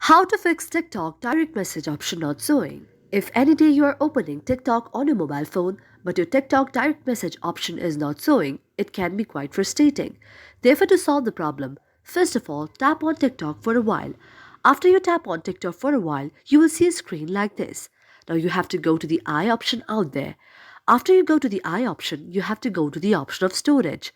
How to fix TikTok direct message option not showing. If any day you are opening TikTok on your mobile phone but your TikTok direct message option is not showing, it can be quite frustrating. Therefore, to solve the problem, first of all, tap on TikTok for a while. After you tap on TikTok for a while, you will see a screen like this. Now you have to go to the I option out there. After you go to the I option, you have to go to the option of storage.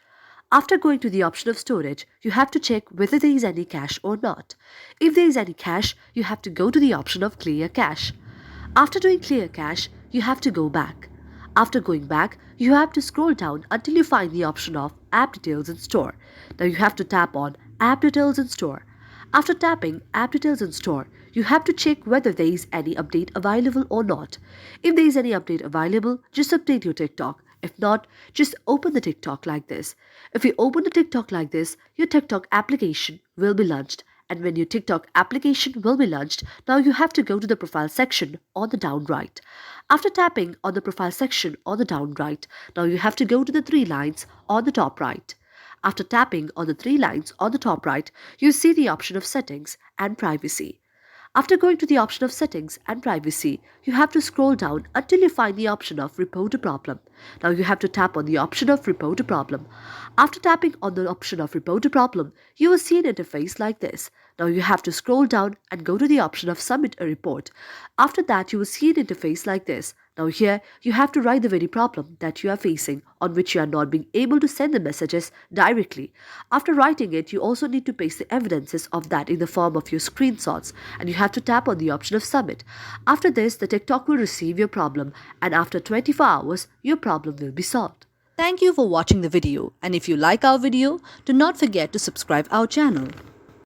After going to the option of storage, you have to check whether there is any cache or not. If there is any cache, you have to go to the option of clear cache. After doing clear cache, you have to go back. After going back, you have to scroll down until you find the option of app details and store. Now you have to tap on app details and store. After tapping app details and store, you have to check whether there is any update available or not. If there is any update available, just update your TikTok. If not, just open the TikTok like this. If you open the TikTok like this, your TikTok application will be launched. And when your TikTok application will be launched, now you have to go to the profile section on the down right. After tapping on the profile section on the down right, now you have to go to the three lines on the top right. After tapping on the three lines on the top right, you see the option of settings and privacy. After going to the option of settings and privacy, you have to scroll down until you find the option of report a problem. Now you have to tap on the option of report a problem. After tapping on the option of report a problem, you will see an interface like this. Now you have to scroll down and go to the option of submit a report. After that, you will see an interface like this. Now here, you have to write the very problem that you are facing on which you are not being able to send the messages directly. After writing it, you also need to paste the evidences of that in the form of your screenshots, and you have to tap on the option of submit. After this, the TikTok will receive your problem, and after 24 hours, your problem will be solved. Thank you for watching the video, and if you like our video, do not forget to subscribe our channel.